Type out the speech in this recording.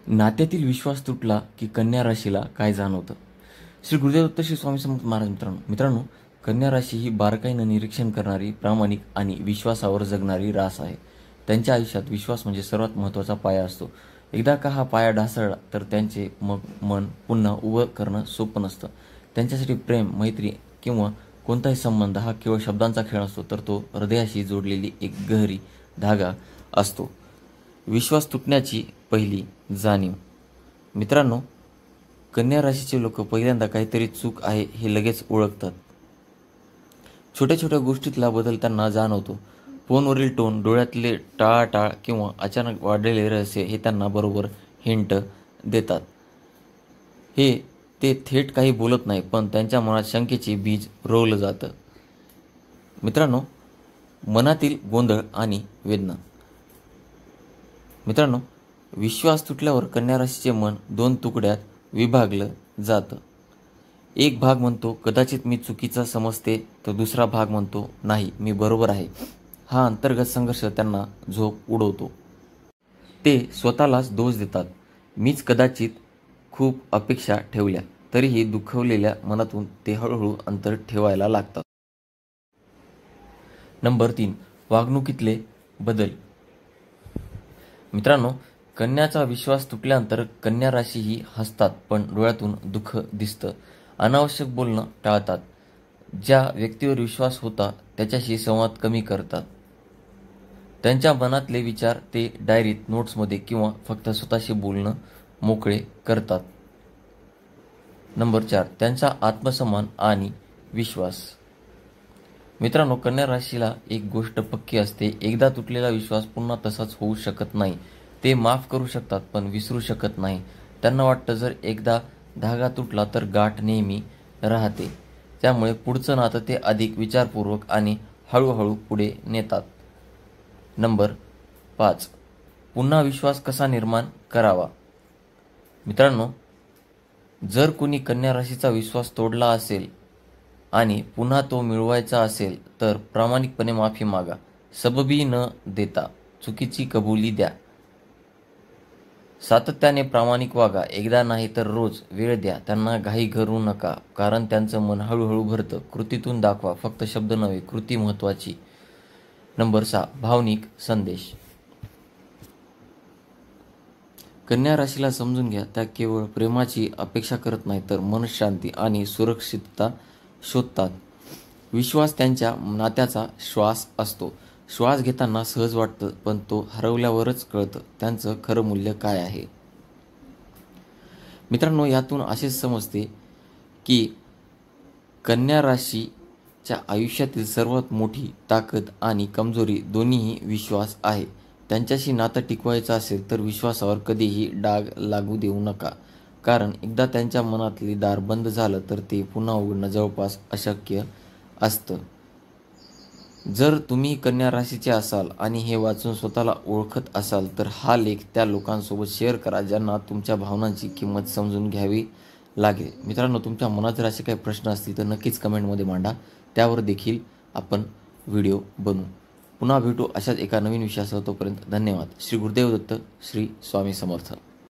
नात्यातील विश्वास तुटला की कन्या राशीला काय जाणवतं? श्री गुरुदेव दत्त श्री स्वामी समर्थ महाराज. मित्रांनो, कन्या राशी ही बारकाईनं निरीक्षण करणारी, प्रामाणिक आणि विश्वासावर जगणारी रास आहे. त्यांच्या आयुष्यात विश्वास म्हणजे सर्वात महत्त्वाचा पाया असतो. एकदा का हा पाया ढासळला तर त्यांचे मग मन पुन्हा उभं करणं सोपं नसतं. त्यांच्यासाठी प्रेम, मैत्री किंवा कोणताही संबंध हा केवळ शब्दांचा खेळ असतो, तर तो हृदयाशी जोडलेली एक गहरी धागा असतो. विश्वास तुटण्याची पहिली जाणीव. मित्रांनो, कन्या राशीचे लोक पहिल्यांदा काहीतरी चूक आहे हे लगेच ओळखतात. छोट्या छोट्या गोष्टीतला बदल त्यांना जाणवतो. फोनवरील टोन, डोळ्यातले टाळाटाळ किंवा अचानक वाढलेले रहस्य हे त्यांना बरोबर हिंट देतात. ते थेट काही बोलत नाही, पण त्यांच्या मनात शंकेचे बीज रोवलं जातं. मित्रांनो, मनातील गोंधळ आणि वेदना. मित्रांनो, विश्वास तुटल्यावर कन्या राशीचे मन दोन तुकड्यात विभागलं जातं. एक भाग म्हणतो कदाचित मी चुकीचा समजते, तर दुसरा भाग म्हणतो नाही, मी बरोबर आहे. हा अंतर्गत संघर्ष त्यांना झोप उडवतो. ते स्वतःलाच दोष देतात. मीच कदाचित खूप अपेक्षा ठेवल्या. तरीही दुखावलेल्या मनातून ते हळूहळू अंतर ठेवायला लागतात. नंबर 3. वागणुकीतले बदल. मित्रांनो, कन्याचा विश्वास तुटल्यानंतर कन्या राशीही हसतात, पण डोळ्यातून दुःख दिसतं. अनावश्यक बोलणं टाळतात. ज्या व्यक्तीवर विश्वास होता त्याच्याशी संवाद कमी करतात. त्यांच्या मनातले विचार ते डायरीत, नोट्समध्ये किंवा फक्त स्वतःशी बोलणं मोकळे करतात. नंबर 4. त्यांचा आत्मसन्मान आणि विश्वास. मित्रांनो, कन्या राशीला एक गोष्ट पक्की असते, एकदा तुटलेला विश्वास पुन्हा तसाच होऊ शकत नाही. ते माफ करू शकतात, पण विसरू शकत नाही. त्यांना वाटतं जर एकदा धागा तुटला तर गाठ नेहमी राहते. त्यामुळे पुढचं नातं ते अधिक विचारपूर्वक आणि हळूहळू पुढे नेतात. नंबर 5. पुन्हा विश्वास कसा निर्माण करावा. मित्रांनो, जर कुणी कन्या राशीचा विश्वास तोडला असेल आणि पुन्हा तो मिळवायचा असेल तर प्रामाणिकपणे माफी मागा. सबबी न देता चुकीची कबुली द्या. सातत्याने प्रामाणिक वागा. एकदा नाही तर रोज वेळ द्या. त्यांना घाई करू नका, कारण त्यांचं मन हळूहळू भरतं. कृतीतून दाखवा, फक्त शब्द नव्हे, कृती महत्त्वाची. नंबर 6. भावनिक संदेश. कन्या राशीला समजून घ्या. त्या केवळ प्रेमाची अपेक्षा करत नाही, तर मनशांती आणि सुरक्षितता शोधतात. विश्वास त्यांच्या नात्याचा श्वास असतो. श्वास घेताना सहज वाटतं, पण तो हरवल्यावरच कळतं त्यांचं खरं मूल्य काय आहे. मित्रांनो, यातून असेच समजते की कन्या राशीच्या आयुष्यातील सर्वात मोठी ताकद आणि कमजोरी दोन्हीही विश्वास आहे. त्यांच्याशी नातं टिकवायचं असेल तर विश्वासावर कधीही डाग लागू देऊ नका, कारण एकदा त्यांच्या मनातली दार बंद झालं तर ते पुन्हा उघडणं जवळपास अशक्य असतं. जर तुम्ही कन्या राशीचे असाल आणि हे वाचून स्वतःला ओळखत असाल तर हा लेख त्या लोकांसोबत शेअर करा ज्यांना तुमच्या भावनांची किंमत समजून घ्यावी लागेल. मित्रांनो, तुमच्या मनात जर असे काही प्रश्न असतील तर नक्कीच कमेंटमध्ये मांडा. त्यावर देखील आपण व्हिडिओ बनवू. पुन्हा भेटू अशाच एका नवीन विषयासह. तोपर्यंत धन्यवाद. श्री गुरुदेव दत्त, श्री स्वामी समर्थ.